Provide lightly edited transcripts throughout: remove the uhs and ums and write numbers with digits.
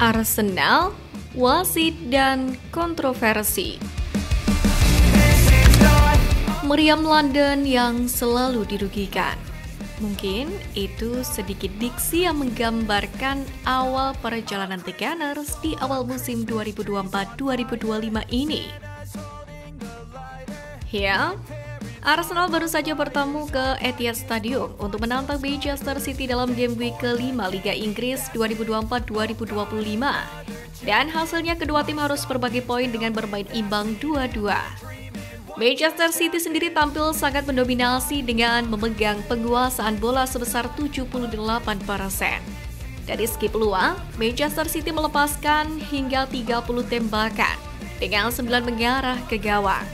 Arsenal, wasit dan kontroversi. Meriam London yang selalu dirugikan. Mungkin itu sedikit diksi yang menggambarkan awal perjalanan The Gunners di awal musim 2024-2025 ini. Ya, Arsenal baru saja bertemu ke Etihad Stadium untuk menantang Manchester City dalam game week ke-5 Liga Inggris 2024-2025. Dan hasilnya kedua tim harus berbagi poin dengan bermain imbang 2-2. Manchester City sendiri tampil sangat mendominasi dengan memegang penguasaan bola sebesar 78%. Dari segi peluang, Manchester City melepaskan hingga 30 tembakan dengan 9 mengarah ke gawang.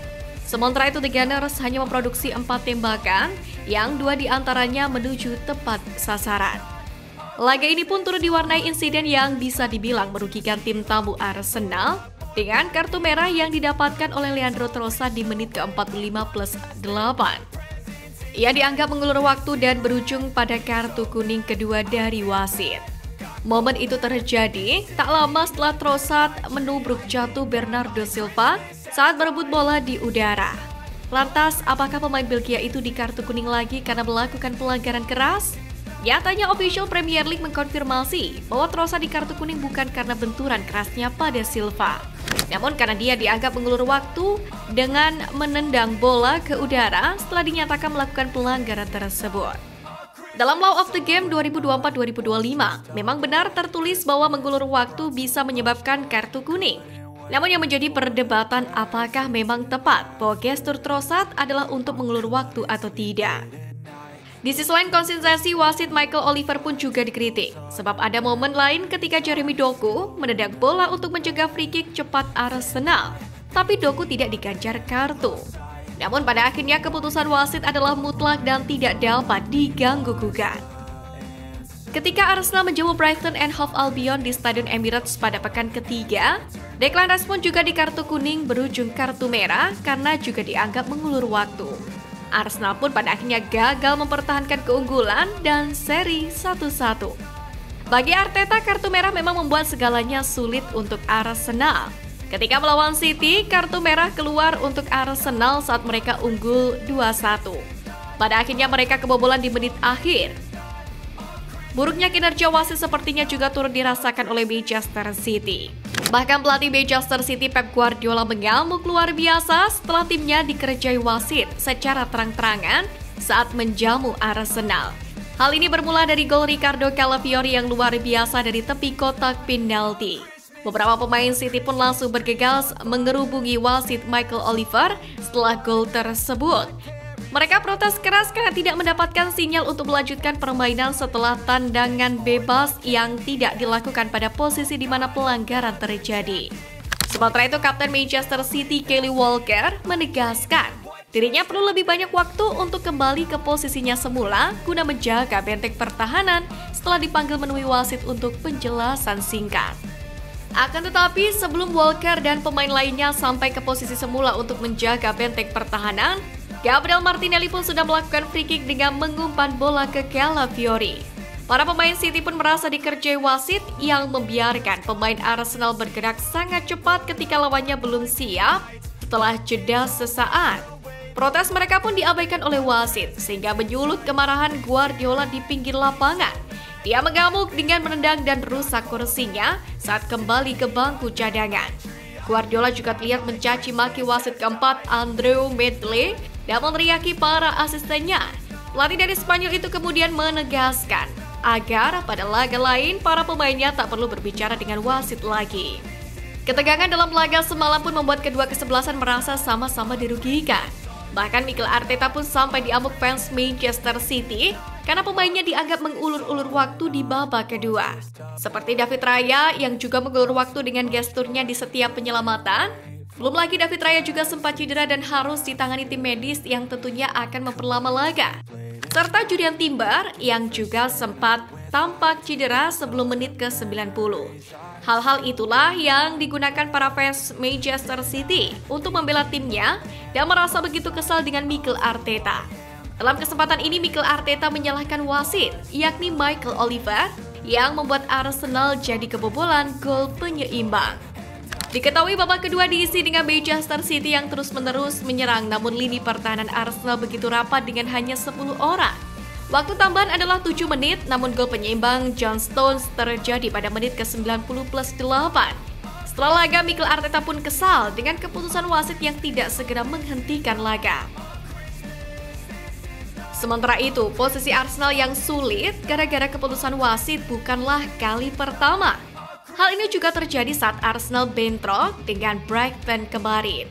Sementara itu The Gunners hanya memproduksi 4 tembakan yang 2 diantaranya menuju tepat sasaran. Laga ini pun turut diwarnai insiden yang bisa dibilang merugikan tim tamu Arsenal dengan kartu merah yang didapatkan oleh Leandro Trossard di menit ke-45+8. Ia dianggap mengulur waktu dan berujung pada kartu kuning kedua dari wasit. Momen itu terjadi tak lama setelah Trossard menubruk jatuh Bernardo Silva saat berebut bola di udara. Lantas, apakah pemain Belgia itu di kartu kuning lagi karena melakukan pelanggaran keras? Nyatanya official Premier League mengkonfirmasi bahwa Trossard di kartu kuning bukan karena benturan kerasnya pada Silva, namun karena dia dianggap mengulur waktu dengan menendang bola ke udara setelah dinyatakan melakukan pelanggaran tersebut. Dalam Law of the Game 2024-2025, memang benar tertulis bahwa mengulur waktu bisa menyebabkan kartu kuning. Namun yang menjadi perdebatan apakah memang tepat bahwa gestur Trossard adalah untuk mengulur waktu atau tidak. Di sisi lain, konsistensi wasit Michael Oliver pun juga dikritik, sebab ada momen lain ketika Jeremy Doku menendang bola untuk mencegah free kick cepat Arsenal, tapi Doku tidak diganjar kartu. Namun pada akhirnya keputusan wasit adalah mutlak dan tidak dapat diganggu-gugat. Ketika Arsenal menjamu Brighton and Hove Albion di Stadion Emirates pada pekan ketiga, Declan Rice pun juga di kartu kuning berujung kartu merah karena juga dianggap mengulur waktu. Arsenal pun pada akhirnya gagal mempertahankan keunggulan dan seri 1-1. Bagi Arteta, kartu merah memang membuat segalanya sulit untuk Arsenal. Ketika melawan City, kartu merah keluar untuk Arsenal saat mereka unggul 2-1. Pada akhirnya mereka kebobolan di menit akhir. Buruknya kinerja wasit sepertinya juga turut dirasakan oleh Manchester City. Bahkan pelatih Manchester City Pep Guardiola mengamuk luar biasa setelah timnya dikerjai wasit secara terang-terangan saat menjamu Arsenal. Hal ini bermula dari gol Ricardo Calafiori yang luar biasa dari tepi kotak penalti. Beberapa pemain City pun langsung bergegas mengerubungi wasit Michael Oliver setelah gol tersebut. Mereka protes keras karena tidak mendapatkan sinyal untuk melanjutkan permainan setelah tendangan bebas yang tidak dilakukan pada posisi di mana pelanggaran terjadi. Sementara itu, Kapten Manchester City Kyle Walker menegaskan dirinya perlu lebih banyak waktu untuk kembali ke posisinya semula guna menjaga benteng pertahanan setelah dipanggil menemui wasit untuk penjelasan singkat. Akan tetapi, sebelum Walker dan pemain lainnya sampai ke posisi semula untuk menjaga benteng pertahanan, Gabriel Martinelli pun sudah melakukan free kick dengan mengumpan bola ke Calafiori. Para pemain City pun merasa dikerjai wasit yang membiarkan pemain Arsenal bergerak sangat cepat ketika lawannya belum siap setelah jeda sesaat. Protes mereka pun diabaikan oleh wasit sehingga menyulut kemarahan Guardiola di pinggir lapangan. Dia mengamuk dengan menendang dan rusak kursinya saat kembali ke bangku cadangan. Guardiola juga terlihat mencaci maki wasit keempat Andreu Medley dan meneriaki para asistennya. Pelatih dari Spanyol itu kemudian menegaskan agar pada laga lain para pemainnya tak perlu berbicara dengan wasit lagi. Ketegangan dalam laga semalam pun membuat kedua kesebelasan merasa sama-sama dirugikan. Bahkan Mikel Arteta pun sampai diamuk fans Manchester City karena pemainnya dianggap mengulur-ulur waktu di babak kedua. Seperti David Raya yang juga mengulur waktu dengan gesturnya di setiap penyelamatan. Belum lagi David Raya juga sempat cedera dan harus ditangani tim medis yang tentunya akan memperlama laga. Serta Julian Timber yang juga sempat tampak cedera sebelum menit ke-90. Hal-hal itulah yang digunakan para fans Manchester City untuk membela timnya dan merasa begitu kesal dengan Mikel Arteta. Dalam kesempatan ini Mikel Arteta menyalahkan wasit, yakni Michael Oliver, yang membuat Arsenal jadi kebobolan gol penyeimbang. Diketahui babak kedua diisi dengan Manchester City yang terus-menerus menyerang, namun lini pertahanan Arsenal begitu rapat dengan hanya 10 orang. Waktu tambahan adalah 7 menit, namun gol penyeimbang John Stones terjadi pada menit ke-90 plus 8. Setelah laga, Mikel Arteta pun kesal dengan keputusan wasit yang tidak segera menghentikan laga. Sementara itu, posisi Arsenal yang sulit gara-gara keputusan wasit bukanlah kali pertama. Hal ini juga terjadi saat Arsenal bentrok dengan Brighton kemarin.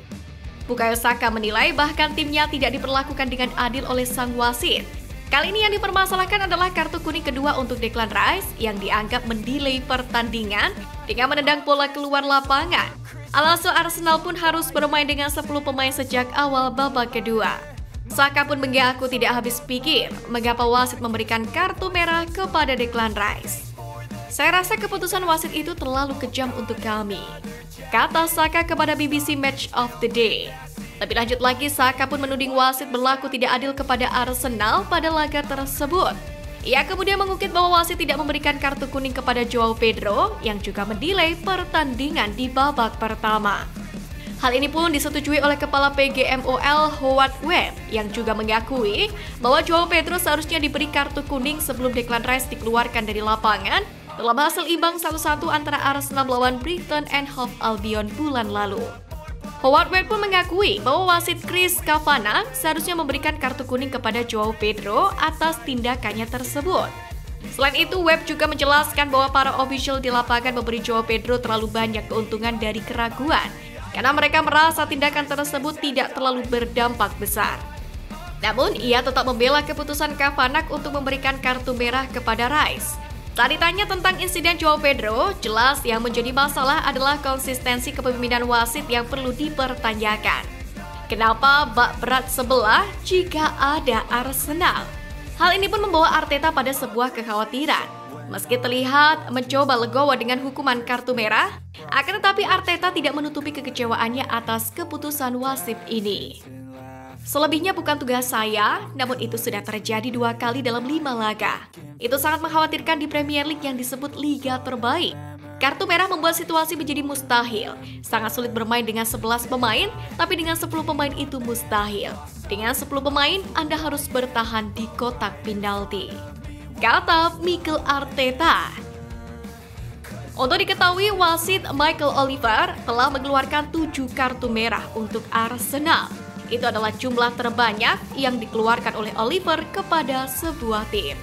Bukayo Saka menilai bahkan timnya tidak diperlakukan dengan adil oleh sang wasit. Kali ini yang dipermasalahkan adalah kartu kuning kedua untuk Declan Rice yang dianggap mendelay pertandingan dengan menendang bola keluar lapangan. Alhasil Arsenal pun harus bermain dengan 10 pemain sejak awal babak kedua. Saka pun mengaku tidak habis pikir mengapa wasit memberikan kartu merah kepada Declan Rice. "Saya rasa keputusan wasit itu terlalu kejam untuk kami," kata Saka kepada BBC Match of the Day. Lebih lanjut lagi, Saka pun menuding wasit berlaku tidak adil kepada Arsenal pada laga tersebut. Ia kemudian mengungkit bahwa wasit tidak memberikan kartu kuning kepada Joao Pedro yang juga mendelay pertandingan di babak pertama. Hal ini pun disetujui oleh Kepala PGMOL Howard Webb yang juga mengakui bahwa Joao Pedro seharusnya diberi kartu kuning sebelum Declan Rice dikeluarkan dari lapangan dalam hasil imbang 1-1 antara Arsenal melawan Brighton and Hove Albion bulan lalu. Howard Webb pun mengakui bahwa wasit Chris Kavanagh seharusnya memberikan kartu kuning kepada Joao Pedro atas tindakannya tersebut. Selain itu, Webb juga menjelaskan bahwa para official di lapangan memberi Joao Pedro terlalu banyak keuntungan dari keraguan, karena mereka merasa tindakan tersebut tidak terlalu berdampak besar. Namun, ia tetap membela keputusan Kavanagh untuk memberikan kartu merah kepada Rice. Saat ditanya tentang insiden Joao Pedro, jelas yang menjadi masalah adalah konsistensi kepemimpinan wasit yang perlu dipertanyakan. Kenapa bak berat sebelah jika ada Arsenal? Hal ini pun membawa Arteta pada sebuah kekhawatiran. Meski terlihat mencoba legowo dengan hukuman kartu merah, akan tetapi Arteta tidak menutupi kekecewaannya atas keputusan wasit ini. "Selebihnya bukan tugas saya, namun itu sudah terjadi 2 kali dalam 5 laga. Itu sangat mengkhawatirkan di Premier League yang disebut liga terbaik. Kartu merah membuat situasi menjadi mustahil. Sangat sulit bermain dengan 11 pemain, tapi dengan 10 pemain itu mustahil. Dengan 10 pemain, Anda harus bertahan di kotak penalti," kata Mikel Arteta. Untuk diketahui, wasit Michael Oliver telah mengeluarkan 7 kartu merah untuk Arsenal. Itu adalah jumlah terbanyak yang dikeluarkan oleh Oliver kepada sebuah tim.